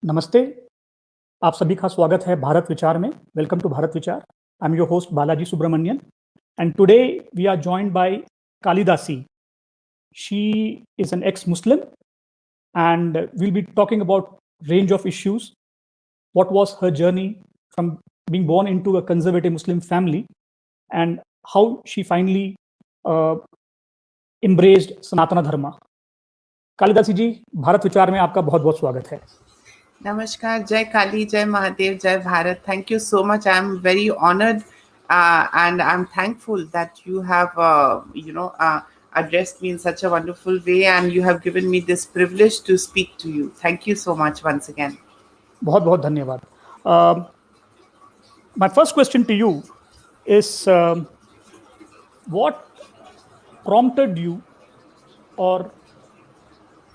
नमस्ते, आप सभी का स्वागत है भारत विचार में। वेलकम टू भारत विचार। I am your host Balaji Subramanian, and today we are joined by Kalidasi. She is an ex-Muslim, and we'll be talking about range of issues. What was her journey from being born into a conservative Muslim family, and how she finally uh, embraced Sanatana Dharma. कालिदासी जी, भारत विचार में आपका बहुत बहुत स्वागत है। Namaskar, Jai Kali, Jai Mahadev, Jai Bharat. Thank you so much. I'm very honored and I'm thankful that you have, addressed me in such a wonderful way and you have given me this privilege to speak to you. Thank you so much once again. बहुत बहुत धन्यवाद। My first question to you is what prompted you, or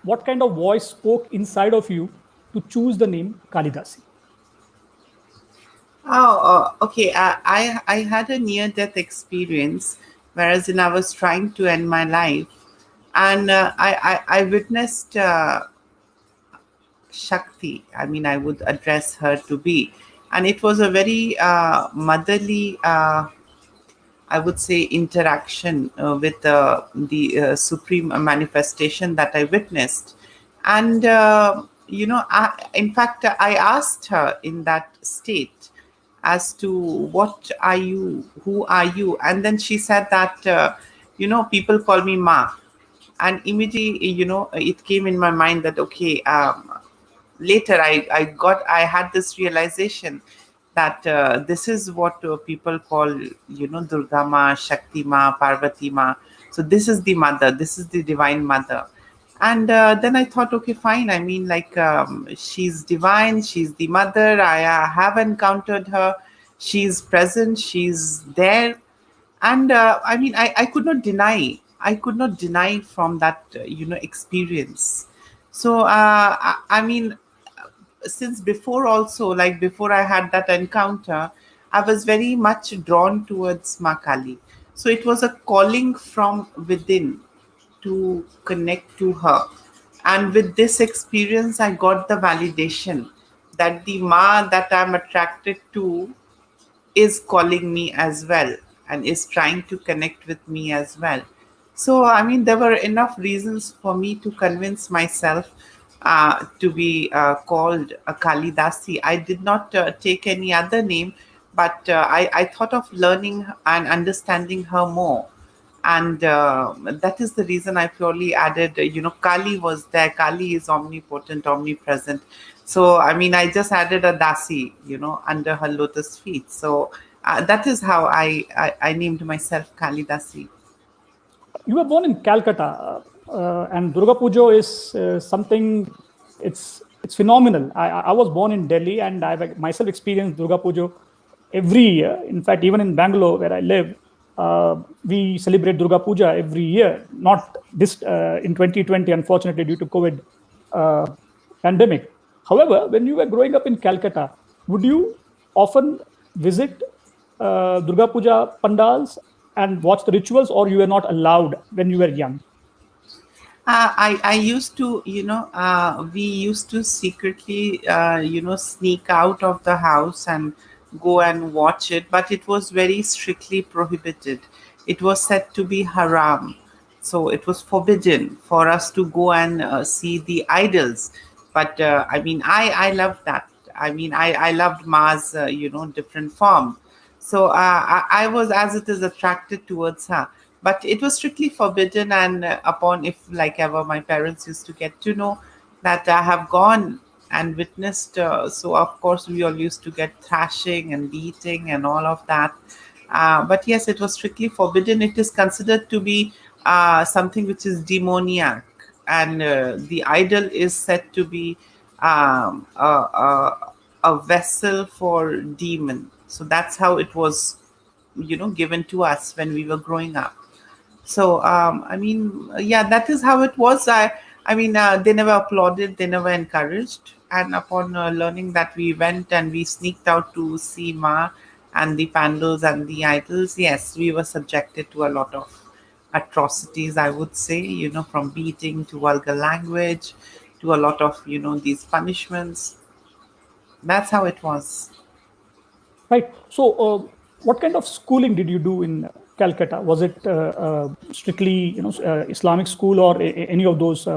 what kind of voice spoke inside of you to choose the name Kalidasi? Okay. I had a near-death experience, whereas I was trying to end my life, and I witnessed Shakti. I mean, I would address her to be, and it was a very motherly, I would say, interaction with the supreme manifestation that I witnessed. And, in fact, I asked her in that state as to what are you, who are you? And then she said that, people call me Ma. And immediately, it came in my mind that, okay, later I had this realization that this is what people call, Durga Ma, Shakti Ma, Parvati Ma. So this is the mother, this is the divine mother. And then I thought, okay, fine. I mean, she's divine, she's the mother. I have encountered her. She's present, she's there. And I mean, I could not deny. I could not deny from that, experience. So, I mean, since before also, like before I had that encounter, I was very much drawn towards Ma Kali. So it was a calling from within to connect to her. And with this experience, I got the validation that the Ma that I'm attracted to is calling me as well and is trying to connect with me as well. So, I mean, there were enough reasons for me to convince myself to be called a Kalidasi. I did not take any other name, but I thought of learning and understanding her more. And that is the reason I purely added, Kali was there. Kali is omnipotent, omnipresent. So, I mean, I just added a Dasi, under her lotus feet. So that is how I named myself Kalidasi. You were born in Calcutta, and Durga Puja is something. It's phenomenal. I was born in Delhi, and I've myself experienced Durga Puja every year. In fact, even in Bangalore, where I live, we celebrate Durga Puja every year. Not this in 2020, unfortunately, due to COVID pandemic. However, when you were growing up in Calcutta, would you often visit Durga Puja pandals and watch the rituals, or you were not allowed when you were young? I used to, we used to secretly, sneak out of the house and go and watch it, but it was very strictly prohibited. It was said to be haram. So it was forbidden for us to go and see the idols. But I mean, I loved that. I mean, I loved Ma's, different form. So I was, as it is, attracted towards her. But it was strictly forbidden. And upon, if like ever my parents used to get to know that I have gone and witnessed, so of course we all used to get thrashing and beating and all of that. But yes, it was strictly forbidden. It is considered to be something which is demoniac. And the idol is said to be a vessel for demon. So that's how it was, given to us when we were growing up. So I mean, yeah, that is how it was. I mean, they never applauded, they never encouraged. And upon learning that, we went and we sneaked out to see Ma and the pandals and the idols. Yes, we were subjected to a lot of atrocities, I would say, from beating to vulgar language to a lot of, these punishments. That's how it was. Right. So, what kind of schooling did you do in Calcutta? Was it strictly, Islamic school, or any of those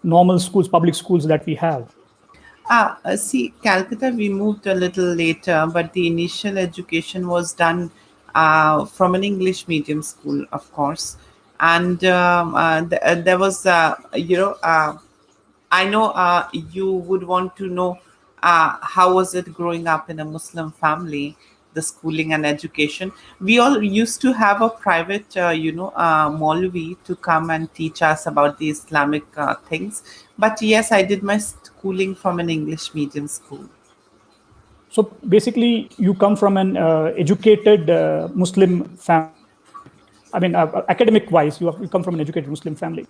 normal schools, public schools that we have? See, Calcutta, we moved a little later, but the initial education was done from an English medium school, of course. And there was, I know you would want to know how was it growing up in a Muslim family, the schooling and education. We all used to have a private, Maulvi to come and teach us about the Islamic things. But yes, I did my schooling from an English medium school. So basically, you come from an educated Muslim family. I mean, academic-wise, you come from an educated Muslim family.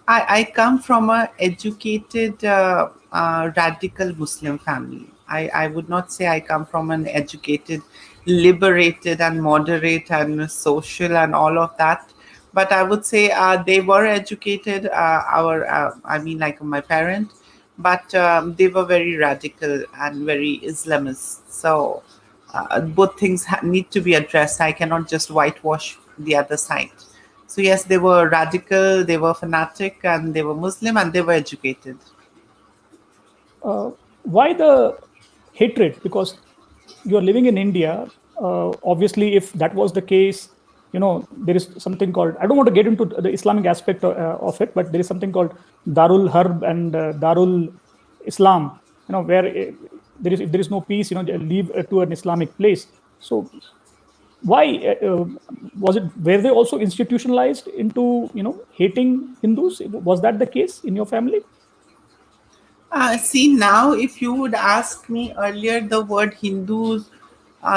I come from a educated radical Muslim family. I would not say I come from an educated, liberated and moderate and social and all of that. But I would say they were educated, I mean, like my parent, but they were very radical and very Islamist. So both things need to be addressed. I cannot just whitewash the other side. So yes, they were radical, they were fanatic, and they were Muslim, and they were educated. Why the hatred? Because you're living in India. Obviously, if that was the case, there is something called, I don't want to get into the Islamic aspect of it, but there is something called Darul Harb and Darul Islam, where if there is no peace, they leave to an Islamic place. So why was it, were they also institutionalized into hating Hindus? Was that the case in your family? See, now if you would ask me earlier, the word Hindus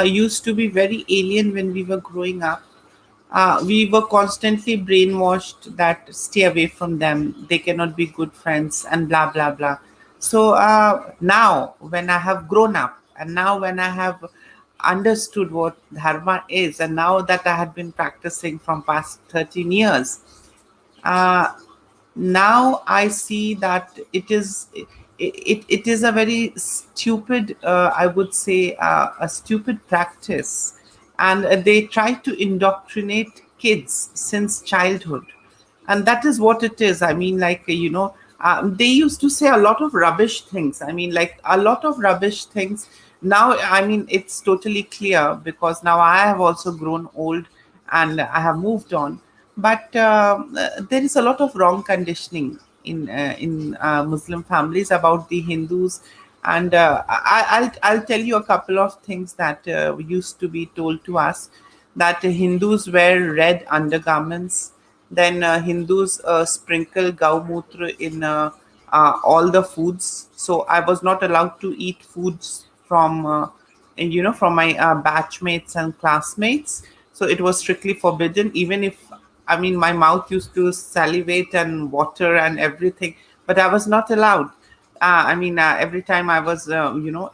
used to be very alien when we were growing up. We were constantly brainwashed that stay away from them, they cannot be good friends, and blah blah blah. So now, when I have grown up, and now when I have understood what dharma is, and now that I had been practicing from past 13 years, uh, now I see that it is a very stupid, I would say, a stupid practice, and they try to indoctrinate kids since childhood, and that is what it is. I mean, like, they used to say a lot of rubbish things. I mean, like, a lot of rubbish things. Now, I mean, it's totally clear because now I have also grown old and I have moved on. But there is a lot of wrong conditioning in Muslim families about the Hindus, and I'll tell you a couple of things that used to be told to us, that Hindus wear red undergarments, then Hindus sprinkle Gaumutra in all the foods. So I was not allowed to eat foods from my batchmates and classmates. So it was strictly forbidden, even if, I mean, my mouth used to salivate and water and everything, but I was not allowed. Every time I was,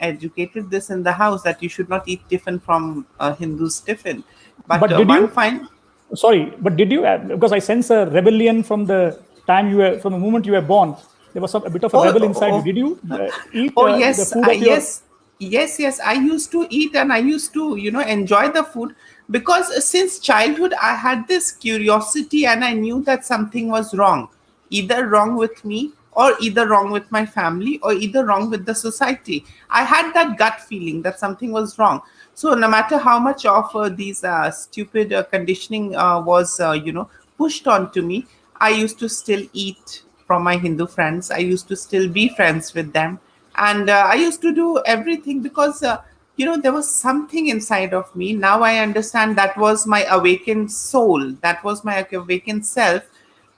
educated this in the house, that you should not eat tiffin from Hindu's tiffin. But But did one you? fine. Sorry, but did you? Because I sense a rebellion from the from the moment you were born. There was a bit of a Oh, rebel oh, inside you. oh, Did you eat oh the yes, food of your? yes. I used to eat and I used to, enjoy the food, because since childhood I had this curiosity and I knew that something was wrong, either wrong with me or either wrong with my family or either wrong with the society. I had that gut feeling that something was wrong. So no matter how much of these stupid conditioning was, pushed onto me, I used to still eat from my Hindu friends. I used to still be friends with them. And I used to do everything because, there was something inside of me. Now I understand that was my awakened soul, that was my awakened self,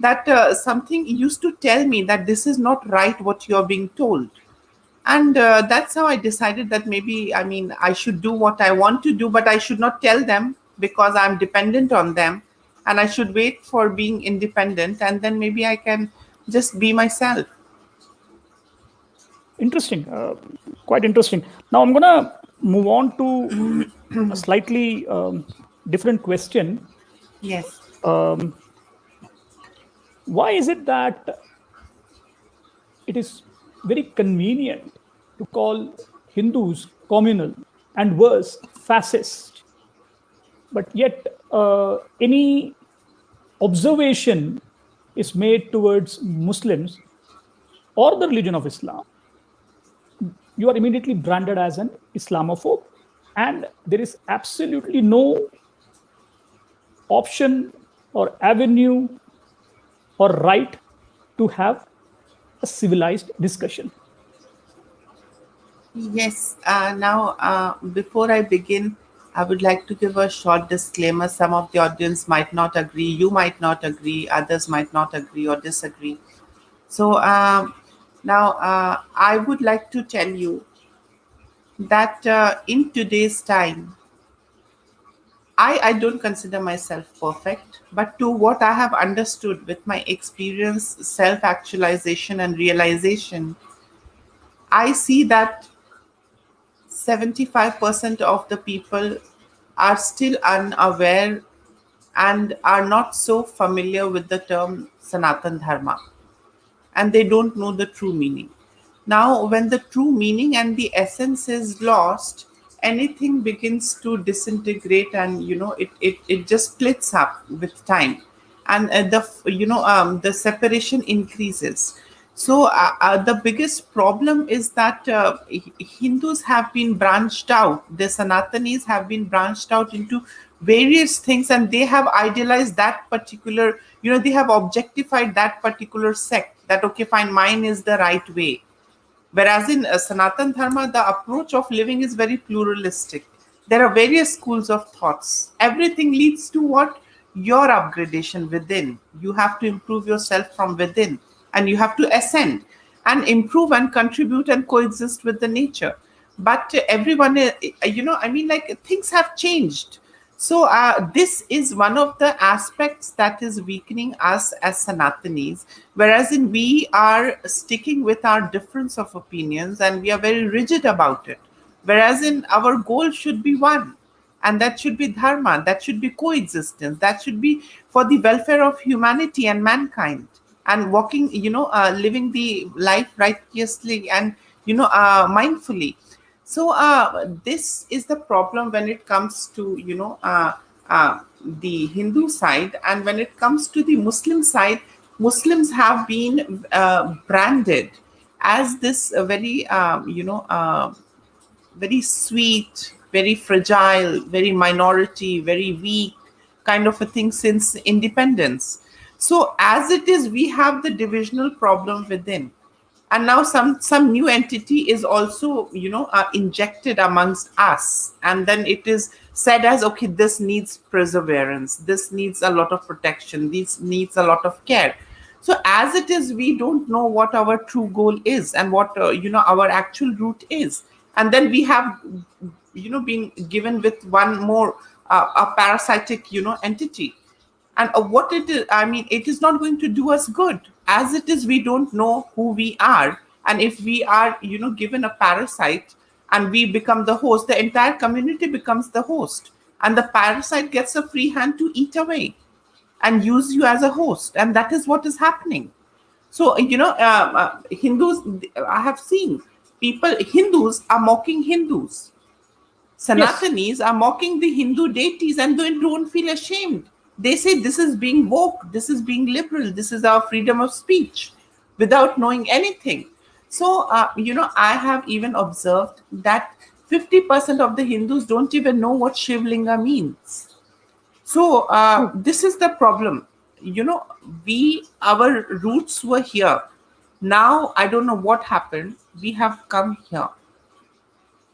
that something used to tell me that this is not right what you're being told. And that's how I decided that maybe, I mean, I should do what I want to do, but I should not tell them because I'm dependent on them, and I should wait for being independent, and then maybe I can just be myself. Interesting, quite interesting. Now I'm gonna move on to a slightly different question. Yes. Um, why is it that it is very convenient to call Hindus communal and worse, fascist. But yet, any observation is made towards Muslims or the religion of Islam, you are immediately branded as an Islamophobe. And there is absolutely no option or avenue or right to have a civilized discussion. Yes. Now, before I begin, I would like to give a short disclaimer. Some of the audience might not agree, you might not agree, others might not agree or disagree. So, now I would like to tell you that in today's time, I don't consider myself perfect, but to what I have understood with my experience, self actualization, and realization, I see that 75% of the people are still unaware and are not so familiar with the term Sanatana Dharma, and they don't know the true meaning. Now, when the true meaning and the essence is lost, anything begins to disintegrate, and it just splits up with time, and the separation increases. So the biggest problem is that Hindus have been branched out. The Sanatanis have been branched out into various things, and they have idealized that particular. They have objectified that particular sect. That okay, fine, mine is the right way. Whereas in Sanatan Dharma, the approach of living is very pluralistic. There are various schools of thoughts. Everything leads to what? Your upgradation within. You have to improve yourself from within, and you have to ascend and improve and contribute and coexist with the nature. But everyone, like things have changed. So this is one of the aspects that is weakening us as Sanatanis, whereas in we are sticking with our difference of opinions and we are very rigid about it. Whereas in our goal should be one, and that should be dharma, that should be coexistence, that should be for the welfare of humanity and mankind, and walking, living the life righteously and mindfully. So this is the problem when it comes to the Hindu side, and when it comes to the Muslim side, Muslims have been branded as this very sweet, very fragile, very minority, very weak kind of a thing since independence. So as it is, we have the divisional problem within, and now some new entity is also injected amongst us, and then it is said as okay, this needs perseverance, this needs a lot of protection, this needs a lot of care. So as it is, we don't know what our true goal is and what our actual route is, and then we have been given with one more a parasitic entity. And what it is, I mean, it is not going to do us good. As it is, we don't know who we are, and if we are given a parasite and we become the host, the entire community becomes the host, and the parasite gets a free hand to eat away and use you as a host, and that is what is happening. So Hindus, I have seen people, Hindus are mocking Hindus. Yes. Sanatanis are mocking the Hindu deities, and they don't feel ashamed. They say this is being woke, this is being liberal, this is our freedom of speech, without knowing anything. So, I have even observed that 50% of the Hindus don't even know what Shivlinga means. So, this is the problem. Our roots were here. Now, I don't know what happened. We have come here.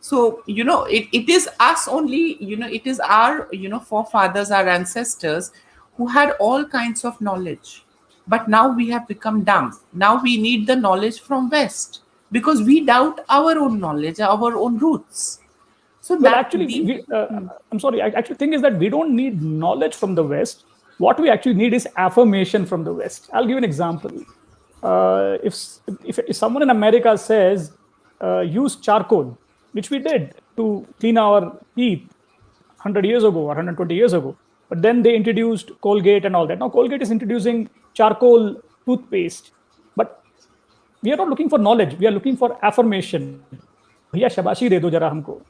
So it is us only, it is our forefathers, our ancestors, who had all kinds of knowledge, but now we have become dumb. Now we need the knowledge from west, because we doubt our own knowledge, our own roots. So Well, that actually, the I'm sorry. I actually think is that we don't need knowledge from the West. What we actually need is affirmation from the West. I'll give you an example. If someone in America says use charcoal, which we did to clean our teeth 100 years ago or 120 years ago, but then they introduced Colgate and all that. Now Colgate is introducing charcoal toothpaste, but we are not looking for knowledge. We are looking for affirmation. भैया शाबाशी दे दो जरा हमको.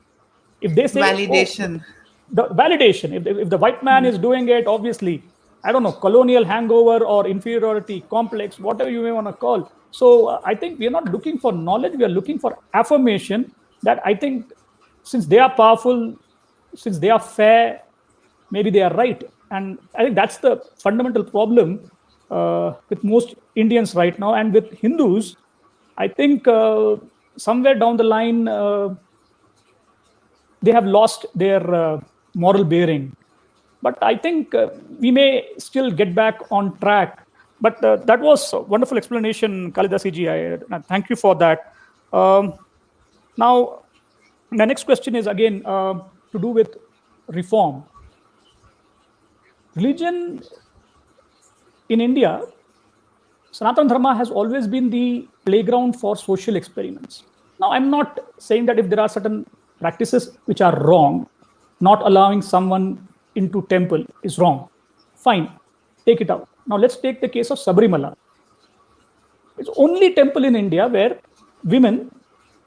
If they say, oh, Validation. the validation, if the white man is doing it, obviously, I don't know, colonial hangover or inferiority complex, whatever you may want to call. So I think we are not looking for knowledge, we are looking for affirmation that I think since they are powerful, since they are fair, maybe they are right. And I think that's the fundamental problem with most Indians right now. And with Hindus, I think somewhere down the line, they have lost their moral bearing. But I think we may still get back on track. But that was a wonderful explanation, Kalidasi ji. Thank you for that. Now, the next question is again to do with reform. Religion in India, Sanatana Dharma has always been the playground for social experiments. Now, I'm not saying that if there are certain practices which are wrong, not allowing someone into temple is wrong. Fine, take it out. Now, let's take the case of Sabrimala. It's only temple in India where women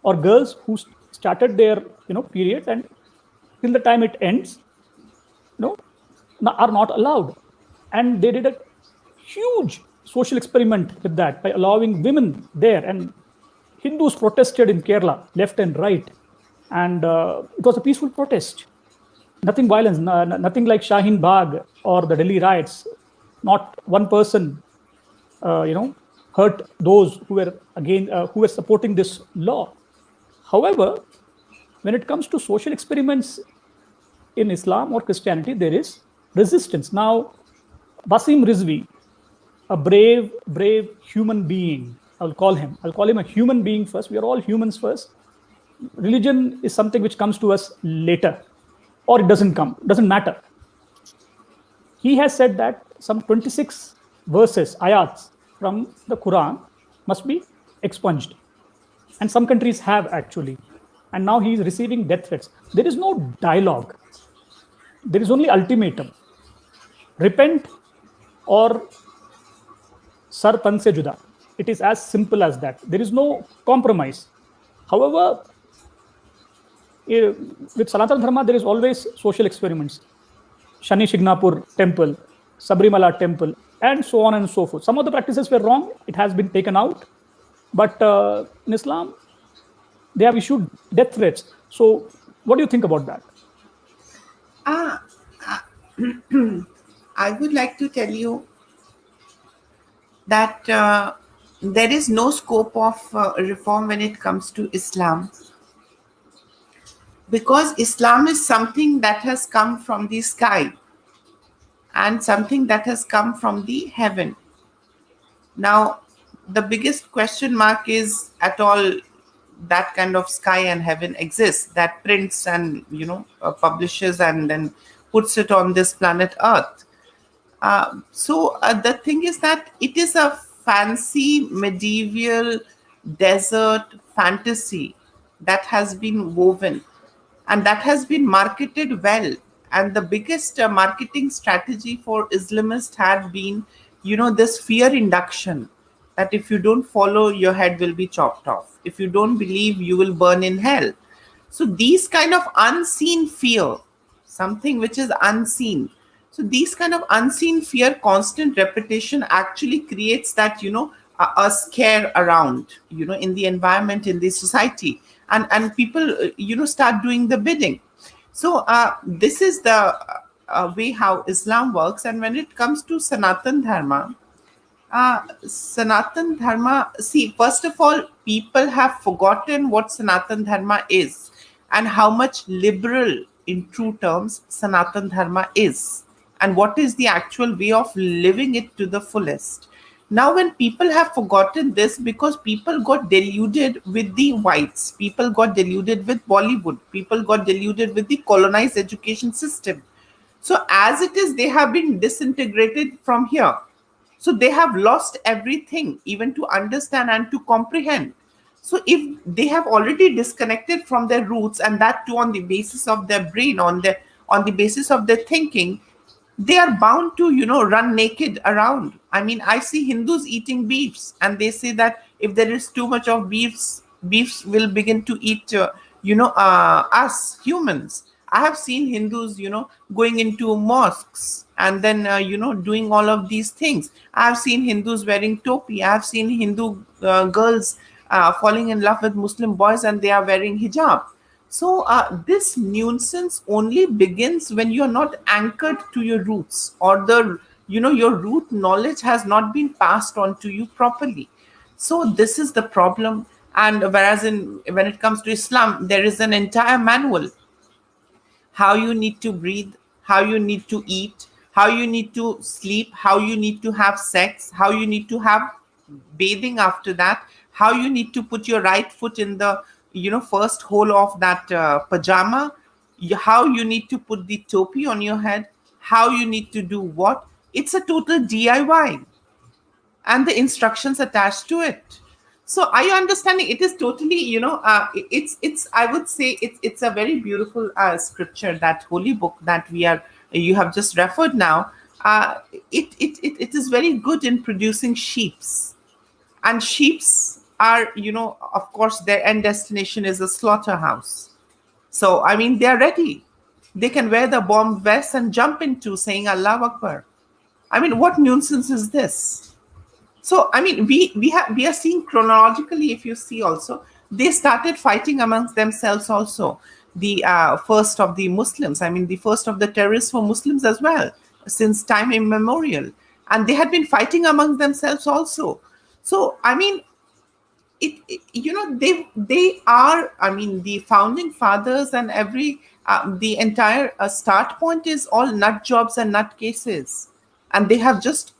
or girls who started their periods and till the time it ends, are not allowed. And they did a huge social experiment with that by allowing women there. And Hindus protested in Kerala, left and right. And it was a peaceful protest. Nothing violence, nothing like Shaheen Bagh or the Delhi riots. Not one person, hurt those who were supporting this law. However, when it comes to social experiments in Islam or Christianity, there is resistance. Now, Basim Rizvi, a brave human being, I'll call him a human being first. We are all humans first. Religion is something which comes to us later, or it doesn't matter. He has said that some 26 verses, ayats from the Quran must be expunged. And some countries have actually. And now he is receiving death threats. There is no dialogue. There is only ultimatum. Repent or sar tan se juda. It is as simple as that. There is no compromise. However, with Sanatana Dharma, there is always social experiments. Shani Shignapur temple, Sabrimala temple, and so on and so forth. Some of the practices were wrong. It has been taken out. But in Islam, they have issued death threats. So what do you think about that? I would like to tell you that there is no scope of reform when it comes to Islam, because Islam is something that has come from the sky and something that has come from the heaven. Now, the biggest question mark is at all that kind of sky and heaven exists, that prints and publishes and then puts it on this planet Earth. So the thing is that it is a fancy medieval desert fantasy that has been woven and that has been marketed well. And the biggest marketing strategy for Islamists had been, this fear induction, that if you don't follow, your head will be chopped off. If you don't believe, you will burn in hell. So these kind of unseen fear, something which is unseen. So these kind of unseen fear, constant repetition actually creates that, a scare around, in the environment, in the society. And people, start doing the bidding. So this is the way how Islam works. And when it comes to Sanatana Dharma, see, first of all, people have forgotten what Sanatana Dharma is and how much liberal, in true terms, Sanatana Dharma is, and what is the actual way of living it to the fullest. Now, when people have forgotten this, because people got deluded with the whites, people got deluded with Bollywood, people got deluded with the colonized education system. So as it is, they have been disintegrated from here. So they have lost everything, even to understand and to comprehend. So if they have already disconnected from their roots, and that too on the basis of their brain, on the basis of their thinking, they are bound to, run naked around. I mean, I see Hindus eating beefs, and they say that if there is too much of beefs will begin to eat us humans. I have seen Hindus, going into mosques and then, doing all of these things. I have seen Hindus wearing topi. I have seen Hindu girls falling in love with Muslim boys and they are wearing hijab. So this nuisance only begins when you're not anchored to your roots, or your root knowledge has not been passed on to you properly. So this is the problem. And whereas when it comes to Islam, there is an entire manual: how you need to breathe, how you need to eat, how you need to sleep, how you need to have sex, how you need to have bathing after that, how you need to put your right foot in the first hole of that pajama, how you need to put the topi on your head, how you need to do what. It's a total DIY, and the instructions attached to it. So are you understanding? It is totally, it's I would say it's a very beautiful scripture, that holy book that you have just referred now. It is very good in producing sheeps, and sheeps are, of course, their end destination is a slaughterhouse. So I mean, they are ready. They can wear the bomb vest and jump into saying Allah Akbar. I mean, what nuisance is this? So I mean, we are seeing chronologically. If you see also, they started fighting amongst themselves also. The first of the Muslims, I mean, the first of the terrorists were Muslims as well, since time immemorial, and they had been fighting amongst themselves also. So I mean, they are, I mean, the founding fathers and the entire start point is all nut jobs and nut cases, and they have just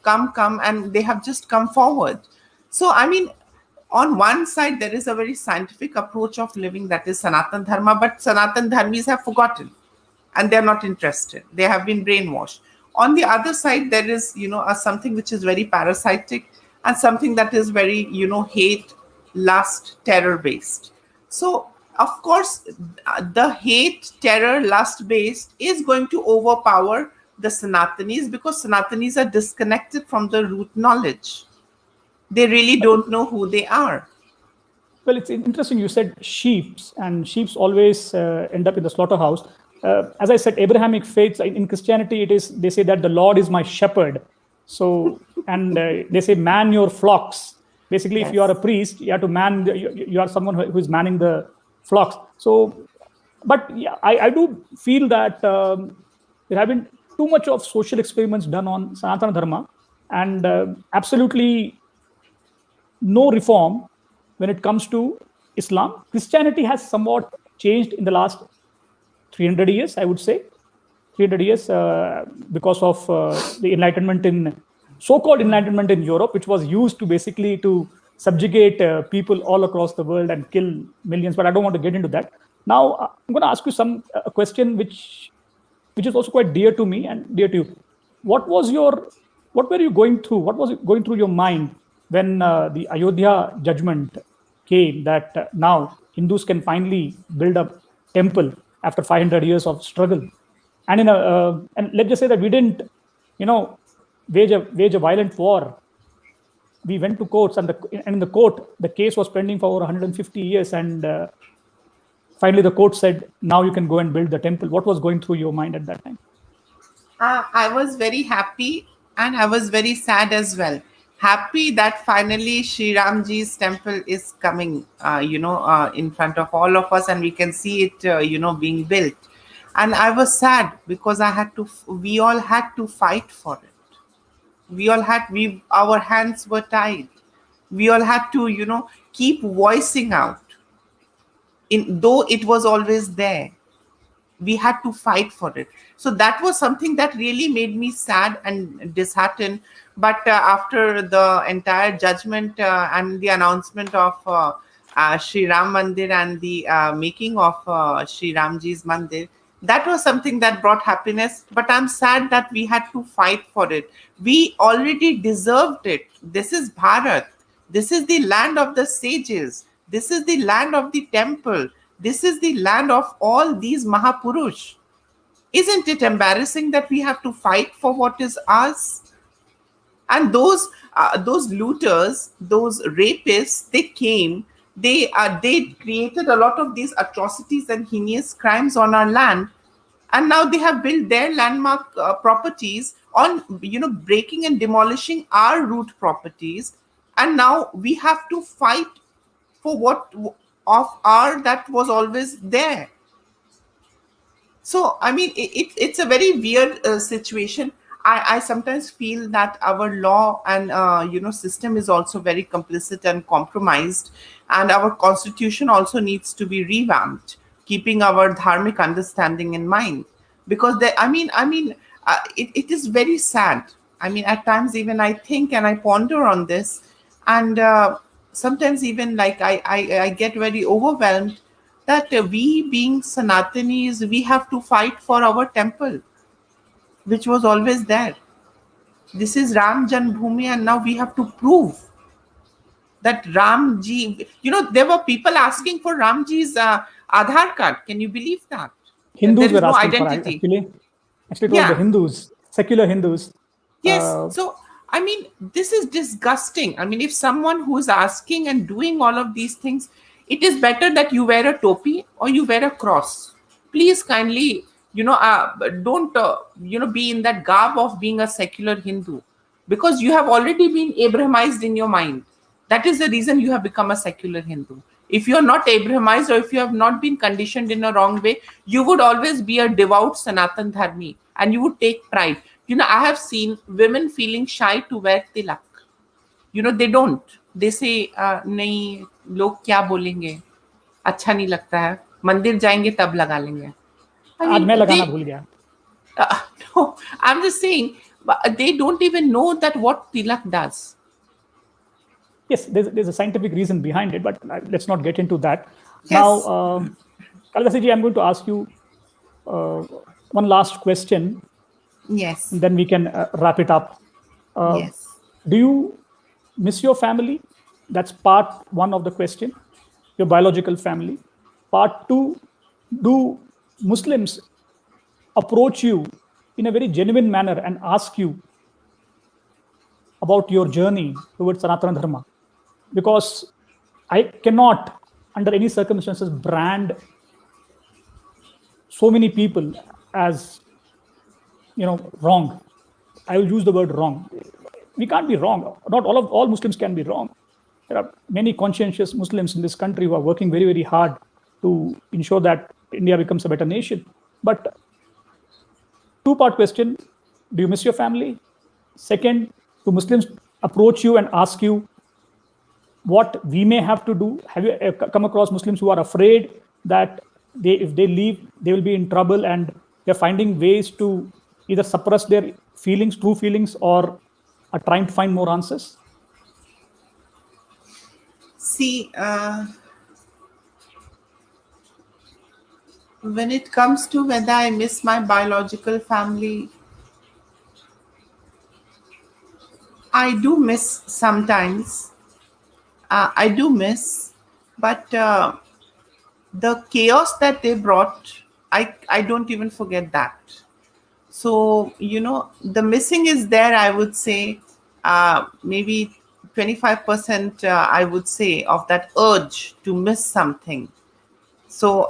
come and they have just come forward. So I mean, on one side there is a very scientific approach of living, that is Sanatana Dharma, but Sanatan Dharmis have forgotten and they're not interested. They have been brainwashed. On the other side, there is, something which is very parasitic, and something that is very, hate, lust, terror based. So, of course, the hate, terror, lust based is going to overpower the Sanatanis, because Sanatanis are disconnected from the root knowledge. They really don't know who they are. Well, it's interesting you said sheeps, and sheeps always end up in the slaughterhouse. As I said, Abrahamic faiths, in Christianity, they say that the Lord is my shepherd. So, and they say man your flocks. Basically, Yes. if you are a priest, you have to man. You are someone who is manning the flocks. So, but yeah, I do feel that there have been too much of social experiments done on Sanatana Dharma, and absolutely no reform when it comes to Islam. Christianity has somewhat changed in the last 300 years, I would say. 300 years because of the Enlightenment so-called Enlightenment in Europe, which was used to basically to subjugate people all across the world and kill millions. But I don't want to get into that. Now, I'm going to ask you a question which is also quite dear to me and dear to you. What were you going through? What was going through your mind when the Ayodhya judgment came, that now Hindus can finally build a temple after 500 years of struggle? And and let's just say that we didn't, wage a violent war. We went to courts, and in the court, the case was pending for over 150 years, and finally the court said, now you can go and build the temple. What was going through your mind at that time? I was very happy and I was very sad as well. Happy that finally Sri Ramji's temple is coming, in front of all of us, and we can see it, being built. And I was sad because we all had to fight for it. Our hands were tied. We all had to, keep voicing out. Though it was always there, we had to fight for it. So that was something that really made me sad and disheartened. But after the entire judgment and the announcement of Sri Ram Mandir and the making of Sri Ramji's Mandir, that was something that brought happiness. But I'm sad that we had to fight for it. We already deserved it. This is Bharat. This is the land of the sages. This is the land of the temple. This is the land of all these Mahapurush. Isn't it embarrassing that we have to fight for what is ours? And those looters, those rapists, they came, They created a lot of these atrocities and heinous crimes on our land, and now they have built their landmark properties on, breaking and demolishing our root properties, and now we have to fight for what of our that was always there. So, I mean, it's a very weird situation. I sometimes feel that our law and system is also very complicit and compromised, and our constitution also needs to be revamped, keeping our dharmic understanding in mind. Because it is very sad. I mean, at times even I think and I ponder on this, and sometimes even like I get very overwhelmed that we being Sanatanis, we have to fight for our temple, which was always there. This is Ram Janmabhoomi, and now we have to prove that Ramji. There were people asking for Ramji's Aadhaar card. Can you believe that? Hindus There is were no asking for, identity. actually it was the Yeah. Hindus, secular Hindus. Yes. Uh, So, I mean, this is disgusting. I mean, if someone who is asking and doing all of these things, it is better that you wear a topi or you wear a cross. Please kindly, don't, be in that garb of being a secular Hindu, because you have already been Abrahamized in your mind. That is the reason you have become a secular Hindu. If you're not Abrahamized, or if you have not been conditioned in a wrong way, you would always be a devout Sanatan Dharmi, and you would take pride. I have seen women feeling shy to wear tilak. They don't. They say, नहीं, लोग क्या बोलेंगे, अच्छा नहीं लगता है, मंदिर जाएंगे तब लगा लेंगे. I आज mean, मैं लगाना भूल गया. uh, no, I'm just saying, but they don't even know that what tilak does. Yes, there's a scientific reason behind it, but let's not get into that. Yes. Now, Kalidasi ji, I'm going to ask you one last question, Yes. and then we can wrap it up. Yes. Do you miss your family? That's part one of the question, your biological family. Part two, do Muslims approach you in a very genuine manner and ask you about your journey towards Sanatana Dharma? Because I cannot, under any circumstances, brand so many people as, wrong. I will use the word wrong. We can't be wrong. Not all Muslims can be wrong. There are many conscientious Muslims in this country who are working very, very hard to ensure that India becomes a better nation. But two-part question: do you miss your family? Second, do Muslims approach you and ask you what we may have to do? Have you come across Muslims who are afraid that if they leave, they will be in trouble, and they're finding ways to either suppress their feelings, true feelings, or are trying to find more answers? See, when it comes to whether I miss my biological family, I do miss sometimes. I do miss, but the chaos that they brought, I don't even forget that. So, the missing is there, I would say, maybe 25%, I would say, of that urge to miss something. So,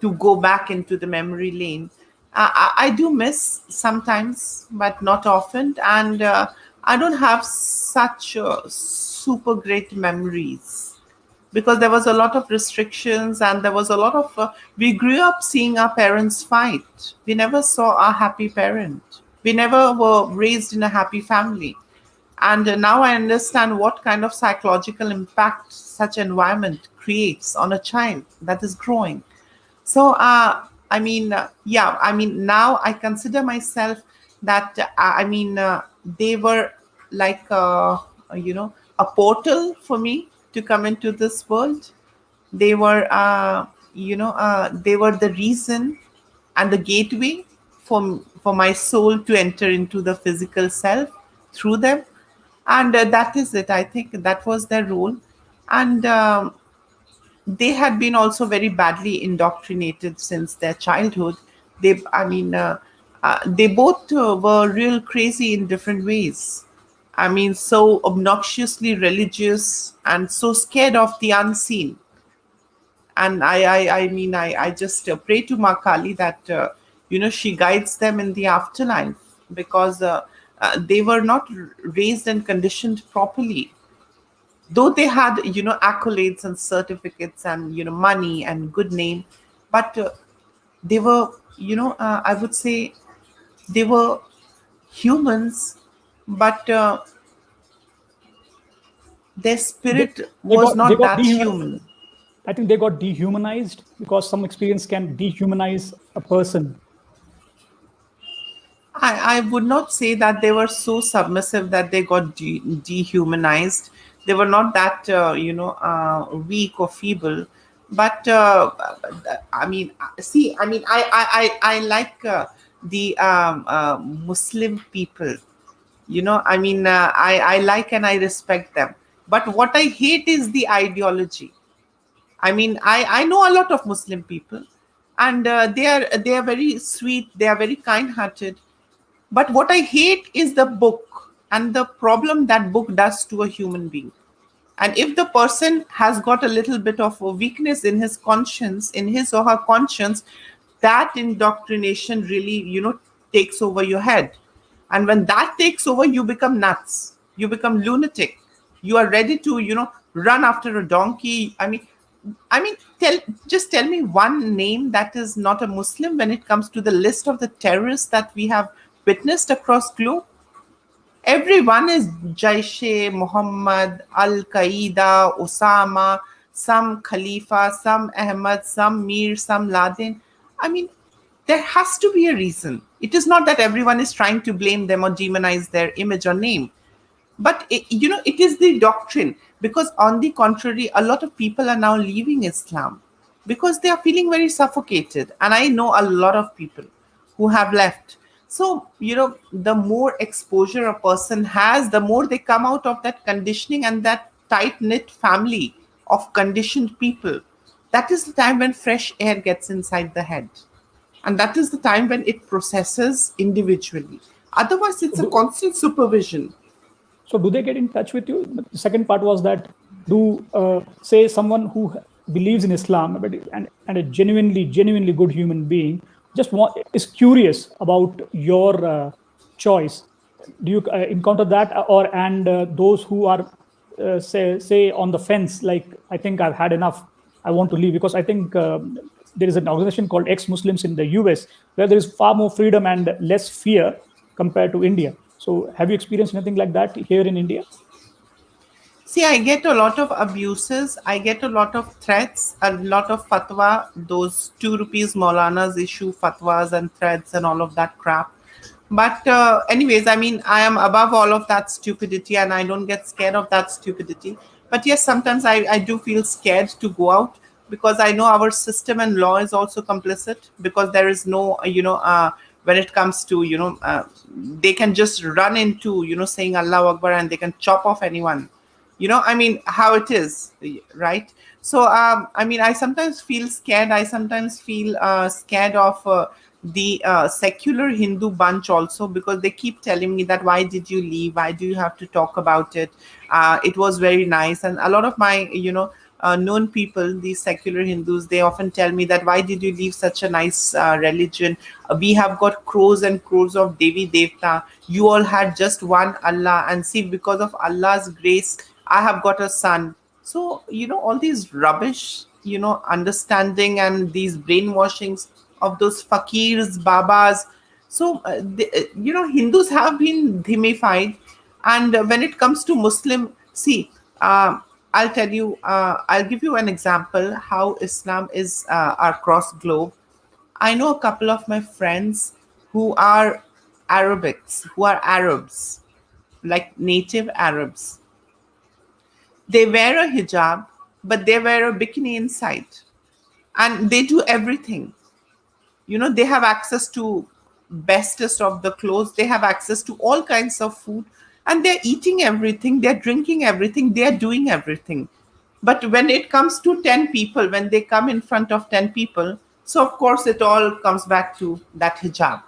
to go back into the memory lane, I do miss sometimes, but not often. And I don't have such super great memories, because there was a lot of restrictions, and there was a lot of we grew up seeing our parents fight. We never saw a happy parent. We never were raised in a happy family. And now I understand what kind of psychological impact such environment creates on a child that is growing. So, now I consider myself that, they were like, a portal for me to come into this world. They were, they were the reason and the gateway for my soul to enter into the physical self through them. And that is it. I think that was their role. And they had been also very badly indoctrinated since their childhood. They both were real crazy in different ways. I mean, so obnoxiously religious and so scared of the unseen. And I just pray to Ma Kali that she guides them in the afterlife, because they were not raised and conditioned properly. Though they had accolades and certificates and money and good name, but they were, I would say, they were humans, but their they, spirit they was got they not got that human. I think they got dehumanized because some experience can dehumanize a person. I would not say that they were so submissive that they got dehumanized. They were not that, weak or feeble. But I mean, see, I mean, I like the Muslim people. I mean, I like and I respect them. But what I hate is the ideology. I mean, I know a lot of Muslim people, and they are very sweet. They are very kind-hearted, but what I hate is the book and the problem that book does to a human being. And if the person has got a little bit of a weakness in his conscience, in his or her conscience, that indoctrination really, takes over your head. And when that takes over, you become nuts. You become lunatic. You are ready to, run after a donkey. I mean, tell me one name that is not a Muslim when it comes to the list of the terrorists that we have witnessed across globe. Everyone is Jaish Muhammad, Al Qaeda, Osama, some Khalifa, some Ahmad, some Mir, some Laden. I mean, there has to be a reason. It is not that everyone is trying to blame them or demonize their image or name, but it is the doctrine, because on the contrary, a lot of people are now leaving Islam because they are feeling very suffocated, and I know a lot of people who have left. So the more exposure a person has, the more they come out of that conditioning and that tight knit family of conditioned people. That is the time when fresh air gets inside the head, and that is the time when it processes individually. Otherwise, it's a Do, constant supervision. so do they get in touch with you? The second part was that, do say someone who believes in Islam, and a genuinely good human being, is curious about your choice. Do you encounter that, or and those who are say on the fence, like, I think I've had enough, I want to leave, because I think there is an organization called Ex-Muslims in the US, where there is far more freedom and less fear compared to India. So have you experienced anything like that here in India? See, I get a lot of abuses. I get a lot of threats, a lot of fatwa. Those 2 rupees Maulanas issue fatwas and threats and all of that crap. But, anyways, I mean, I am above all of that stupidity and I don't get scared of that stupidity. But yes, sometimes I do feel scared to go out, because I know our system and law is also complicit, because there is no, when it comes to, they can just run into, saying Allah Akbar, and they can chop off anyone. I mean, how it is, right? So I mean, I sometimes feel scared. I sometimes feel scared of the secular Hindu bunch also, because they keep telling me that, why did you leave, why do you have to talk about it, it was very nice. And a lot of my known people, these secular Hindus, they often tell me that, why did you leave such a nice religion? We have got crores and crores of Devi Devta. You all had just one Allah, and see, because of Allah's grace, I have got a son. So, all these rubbish, understanding and these brainwashings of those fakirs, babas. So, Hindus have been dhimified. And when it comes to Muslim, see, I'll tell you, I'll give you an example how Islam is across globe. I know a couple of my friends who are Arabics, who are Arabs, like native Arabs. They wear a hijab, but they wear a bikini inside. And they do everything. They have access to bestest of the clothes. They have access to all kinds of food. And they're eating everything. They're drinking everything. They're doing everything. But when it comes to 10 people, when they come in front of 10 people, so of course it all comes back to that hijab.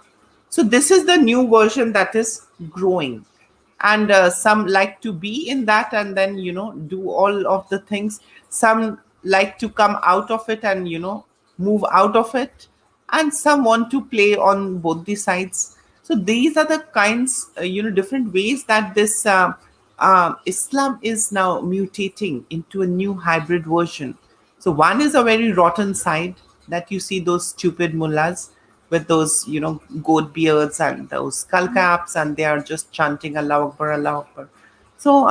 So this is the new version that is growing. and some like to be in that and then do all of the things. Some like to come out of it and move out of it, and some want to play on both the sides. So these are the kinds, different ways that this Islam is now mutating into a new hybrid version. So one is a very rotten side, that you see those stupid mullahs with those, goat beards and those skull caps, and they are just chanting Allah Akbar, Allah Akbar. So,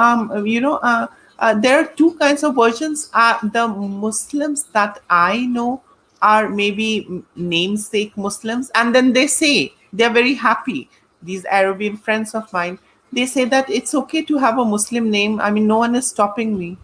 there are two kinds of versions. The Muslims that I know are maybe namesake Muslims, and then they say they're very happy. These Arabian friends of mine, they say that it's okay to have a Muslim name. I mean, no one is stopping me.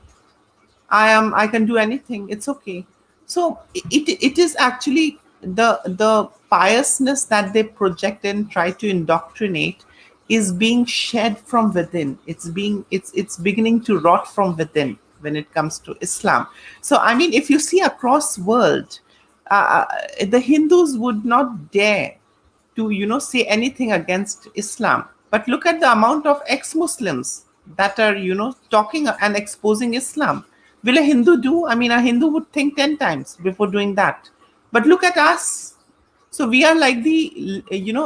I can do anything. It's okay. So it is actually the piousness that they project and try to indoctrinate is being shed from within. It's beginning to rot from within when it comes to Islam. So I mean, if you see across world, the Hindus would not dare to say anything against Islam. But look at the amount of ex-Muslims that are talking and exposing Islam. Will a Hindu do? I mean, a Hindu would think 10 times before doing that. But look at us. So we are like the,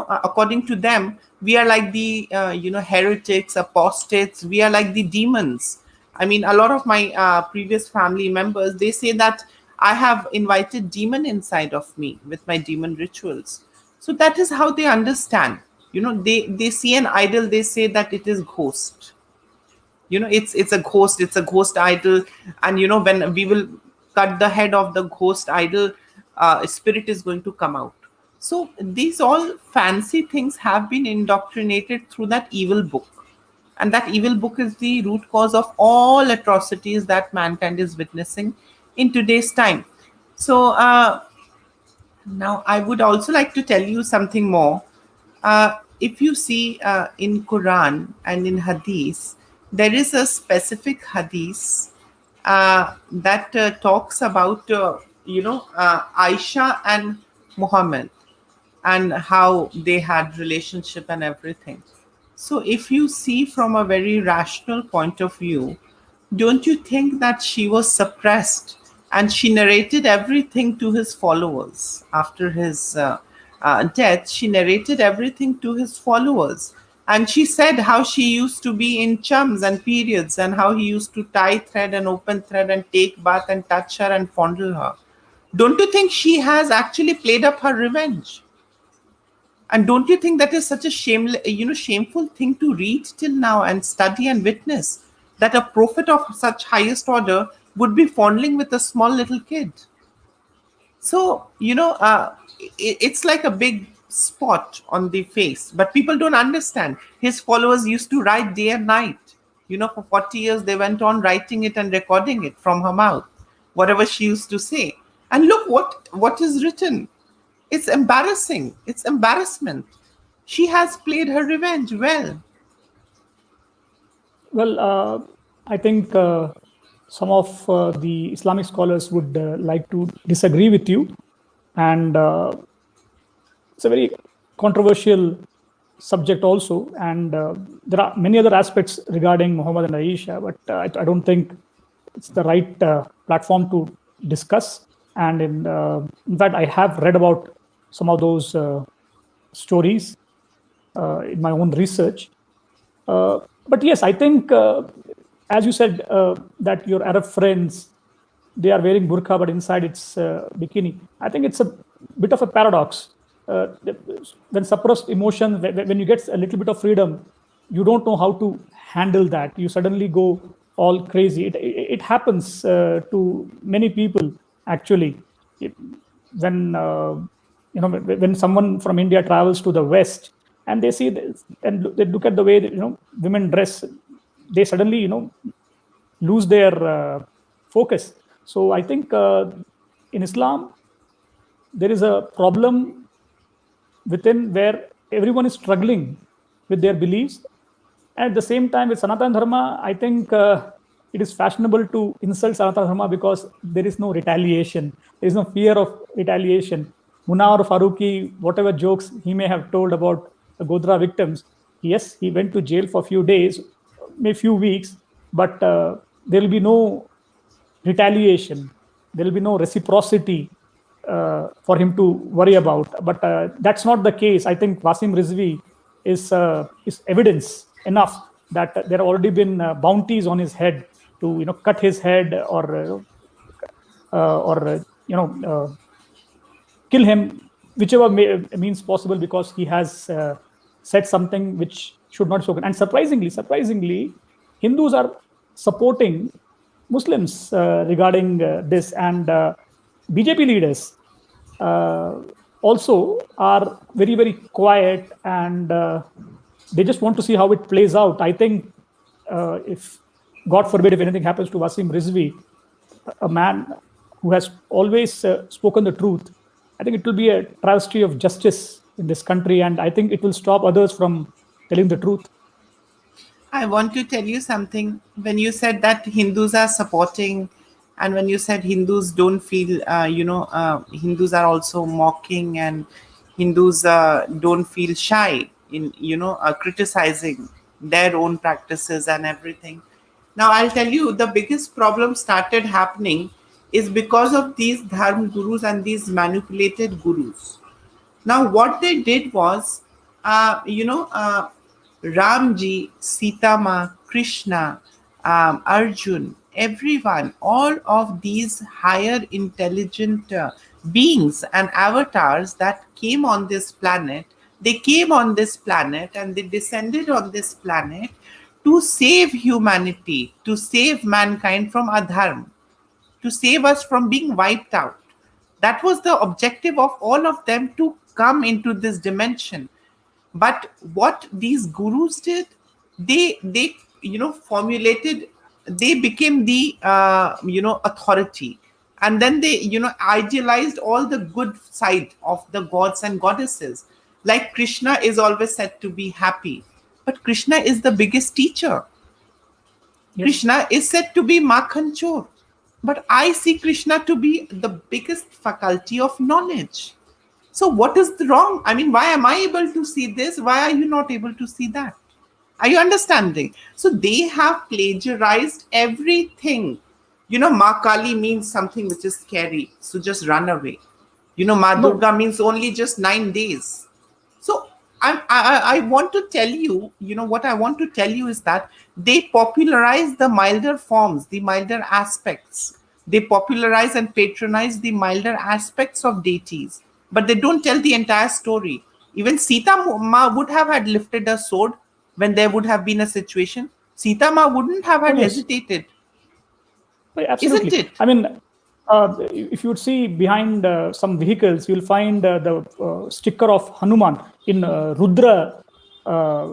according to them, we are like the, heretics, apostates. We are like the demons. I mean, a lot of my previous family members, they say that I have invited demon inside of me with my demon rituals. So that is how they understand. They see an idol, they say that it is ghost. It's a ghost idol, and when we will cut the head of the ghost idol, spirit is going to come out. So these all fancy things have been indoctrinated through that evil book, and that evil book is the root cause of all atrocities that mankind is witnessing in today's time. So now I would also like to tell you something more. If you see in Quran and in Hadith, there is a specific Hadith that talks about Aisha and Muhammad, and how they had relationship and everything. So if you see from a very rational point of view, don't you think that she was suppressed and she narrated everything to his followers after his death? She narrated everything to his followers. And she said how she used to be in chums and periods, and how he used to tie thread and open thread and take bath and touch her and fondle her. Don't you think she has actually played up her revenge? And don't you think that is such a shameful thing to read till now and study and witness, that a prophet of such highest order would be fondling with a small little kid? So, it's like a big spot on the face, but people don't understand. His followers used to write day and night. For 40 years, they went on writing it and recording it from her mouth, whatever she used to say. And look what is written. It's embarrassing. It's embarrassment. She has played her revenge well. Well, I think some of the Islamic scholars would like to disagree with you, and it's a very controversial subject also, and there are many other aspects regarding Muhammad and Aisha, but I don't think it's the right platform to discuss. And in fact, I have read about some of those stories in my own research. But yes, I think, as you said, that your Arab friends, they are wearing burqa, but inside it's bikini. I think it's a bit of a paradox. When suppressed emotion, when you get a little bit of freedom, you don't know how to handle that. You suddenly go all crazy. It happens to many people, actually. When when someone from India travels to the West and they see this, and they look at the way that, women dress, they suddenly lose their focus. So I think in Islam there is a problem within, where everyone is struggling with their beliefs. And at the same time, with Sanatana Dharma, I think it is fashionable to insult Sanatana Dharma because there is no retaliation. There is no fear of retaliation. Munawar Faruqi, whatever jokes he may have told about the Godhra victims, Yes, he went to jail for a few days, maybe few weeks, but there will be no retaliation. There will be no reciprocity for him to worry about. But that's not the case. I think Wasim Rizvi is evidence enough that there have already been bounties on his head to cut his head or kill him, whichever means possible, because he has said something which should not be spoken. And surprisingly, Hindus are supporting Muslims regarding this, and BJP leaders uh, also are very, very quiet, and they just want to see how it plays out. I think if, God forbid, if anything happens to Wasim Rizvi, a man who has always spoken the truth, I think it will be a travesty of justice in this country, and I think it will stop others from telling the truth. I want to tell you something. When you said that Hindus are supporting, and when you said Hindus don't feel, Hindus are also mocking, and Hindus don't feel shy in, criticizing their own practices and everything. Now, I'll tell you, the biggest problem started happening is because of these dharma gurus and these manipulated gurus. Now, what they did was, Ramji, Sitama, Krishna, Arjun, everyone, all of these higher intelligent beings and avatars that came on this planet, they came on this planet and they descended on this planet to save humanity, to save mankind from adharma, to save us from being wiped out. That was the objective of all of them, to come into this dimension. But what these gurus did, they formulated, they became the authority, and then they idealized all the good side of the gods and goddesses. Like Krishna is always said to be happy, but Krishna is the biggest teacher. Yes. Krishna is said to be Makhanchor, but I see Krishna to be the biggest faculty of knowledge. So, what is the wrong? I mean, why am I able to see this? Why are you not able to see that? Are you understanding? So, they have plagiarized everything. Ma Kali means something which is scary. So, just run away. Ma No. Durga means only just 9 days. So I want to tell you, what I want to tell you is that they popularize the milder forms, the milder aspects. They popularize and patronize the milder aspects of deities, but they don't tell the entire story. Even Sita Ma would have had lifted a sword when there would have been a situation. Sita Ma wouldn't have Oh, had yes. hesitated, isn't Absolutely. it? I mean, if you would see behind some vehicles, you'll find the sticker of Hanuman in Rudra, uh,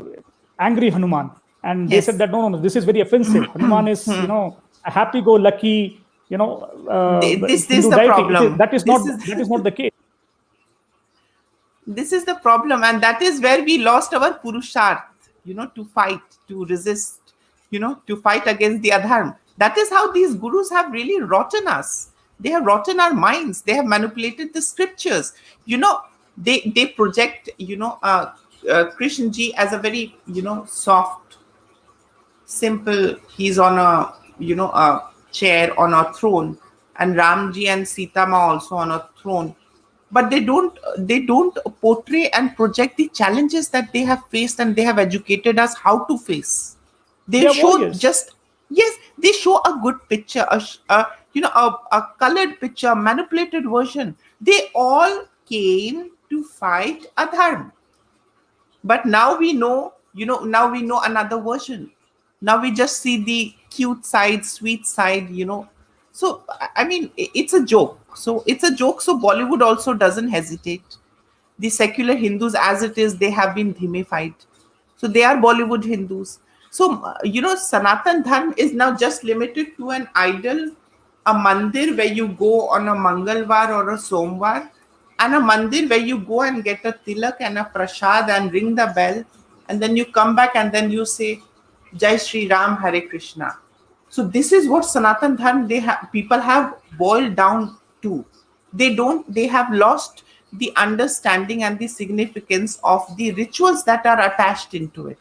angry Hanuman. And they said Yes. that no, this is very offensive. Hanuman is, a happy-go-lucky, This is Hindu the deity. problem. That is not the case. This is the problem, and that is where we lost our purusharth, to fight, to resist, to fight against the adharm. That is how these gurus have really rotten us. They have rotten our minds. They have manipulated the scriptures. They project Krishna ji as a very soft, simple. He's on a a chair on a throne, and Ramji and Sitama also on a throne. But they don't portray and project the challenges that they have faced, and they have educated us how to face. They They are show warriors. just, yes, they show a good picture, a colored picture, manipulated version. They all came to fight adharma, but now we know, now we know another version. Now we just see the cute side, sweet side, so I mean, it's a joke. So it's a joke, so Bollywood also doesn't hesitate. The secular Hindus, as it is, they have been dhimified, so they are Bollywood Hindus. So Sanatan Dharma is now just limited to an idol, a mandir where you go on a Mangalvar or a Somvar, and a mandir where you go and get a tilak and a prasad and ring the bell, and then you come back and then you say Jai Shri Ram, Hare Krishna. So this is what Sanatan Dharma, people have boiled down to. They have lost the understanding and the significance of the rituals that are attached into it.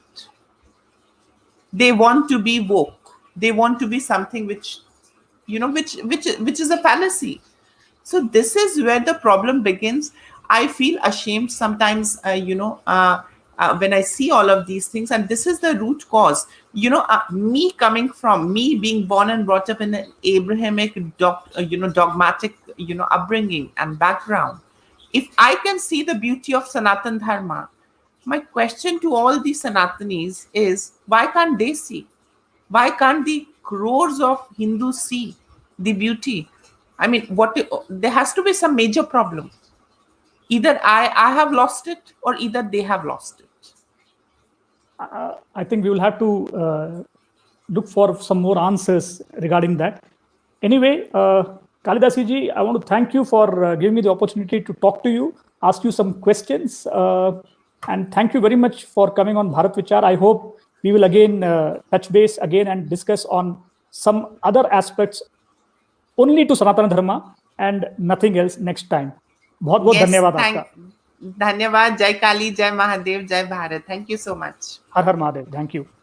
They want to be woke. They want to be something which, which is a fallacy. So this is where the problem begins. I feel ashamed sometimes, when I see all of these things, and this is the root cause. Me being born and brought up in an Abrahamic, dogmatic, upbringing and background. If I can see the beauty of Sanatana Dharma, my question to all the Sanatanis is, why can't they see? Why can't the crores of Hindus see the beauty? I mean, there has to be some major problem. Either I have lost it, or either they have lost it. I think we will have to look for some more answers regarding that. Anyway, Kalidasi ji, I want to thank you for giving me the opportunity to talk to you, ask you some questions, and thank you very much for coming on Bharat Vichar. I hope we will again touch base again and discuss on some other aspects only to Sanatana Dharma and nothing else next time. बहुत बहुत धन्यवाद आपका. धन्यवाद. जय काली, जय महादेव, जय Bharat. Thank you so much. Her her Mahadev. Thank you.